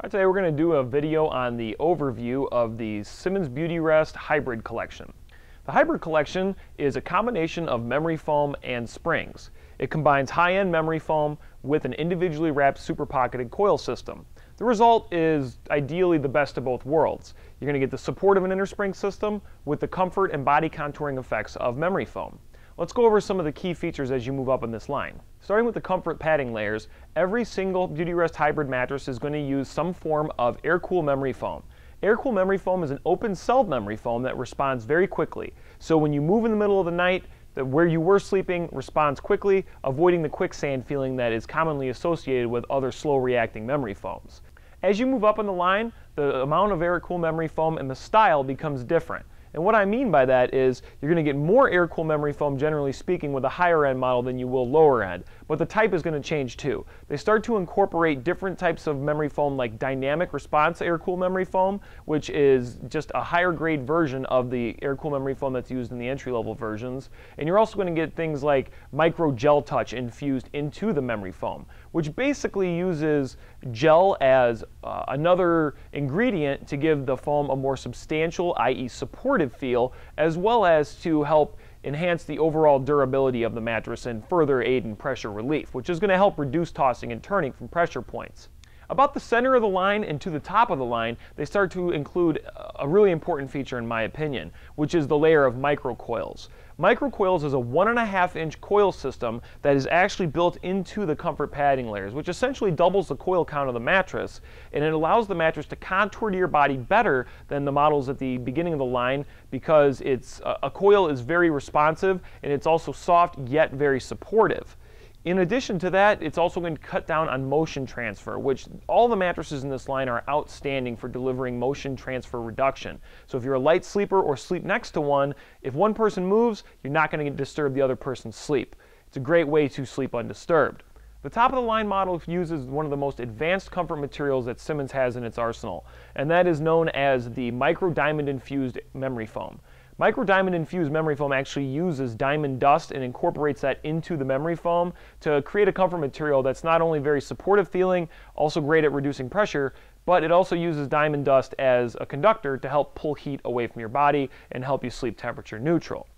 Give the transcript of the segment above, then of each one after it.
Today we're going to do a video on the overview of the Simmons Beautyrest Hybrid Collection. The Hybrid Collection is a combination of memory foam and springs. It combines high-end memory foam with an individually wrapped super pocketed coil system. The result is ideally the best of both worlds. You're going to get the support of an inner spring system with the comfort and body contouring effects of memory foam. Let's go over some of the key features as you move up in this line. Starting with the comfort padding layers, every single Beautyrest hybrid mattress is going to use some form of air-cool memory foam. Air-cool memory foam is an open-celled memory foam that responds very quickly. So when you move in the middle of the night, where you were sleeping responds quickly, avoiding the quicksand feeling that is commonly associated with other slow-reacting memory foams. As you move up in the line, the amount of air-cool memory foam and the style becomes different. And what I mean by that is you're going to get more air-cool memory foam, generally speaking, with a higher-end model than you will lower-end. But the type is going to change too. They start to incorporate different types of memory foam like dynamic response air-cool memory foam, which is just a higher-grade version of the air-cool memory foam that's used in the entry-level versions. And you're also going to get things like micro gel touch infused into the memory foam, which basically uses gel as another ingredient to give the foam a more substantial, i.e. supportive feel, as well as to help enhance the overall durability of the mattress and further aid in pressure relief, which is going to help reduce tossing and turning from pressure points. About the center of the line and to the top of the line, they start to include a really important feature in my opinion, which is the layer of microcoils. Microcoils is a 1.5-inch coil system that is actually built into the comfort padding layers, which essentially doubles the coil count of the mattress, and it allows the mattress to contour to your body better than the models at the beginning of the line because a coil is very responsive and it's also soft yet very supportive. In addition to that, it's also going to cut down on motion transfer, which all the mattresses in this line are outstanding for delivering motion transfer reduction. So if you're a light sleeper or sleep next to one, if one person moves, you're not going to disturb the other person's sleep. It's a great way to sleep undisturbed. The top of the line model uses one of the most advanced comfort materials that Simmons has in its arsenal, and that is known as the micro diamond infused memory foam. Micro diamond infused memory foam actually uses diamond dust and incorporates that into the memory foam to create a comfort material that's not only very supportive feeling, also great at reducing pressure, but it also uses diamond dust as a conductor to help pull heat away from your body and help you sleep temperature neutral.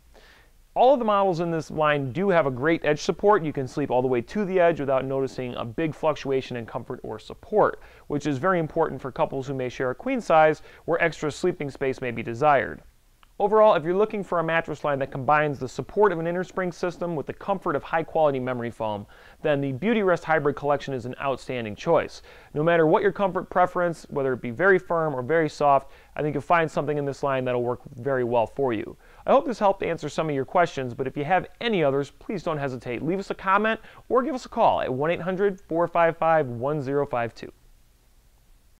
All of the models in this line do have a great edge support. You can sleep all the way to the edge without noticing a big fluctuation in comfort or support, which is very important for couples who may share a queen size where extra sleeping space may be desired. Overall, if you're looking for a mattress line that combines the support of an inner spring system with the comfort of high-quality memory foam, then the Beautyrest Hybrid Collection is an outstanding choice. No matter what your comfort preference, whether it be very firm or very soft, I think you'll find something in this line that'll work very well for you. I hope this helped answer some of your questions, but if you have any others, please don't hesitate. Leave us a comment or give us a call at 1-800-455-1052.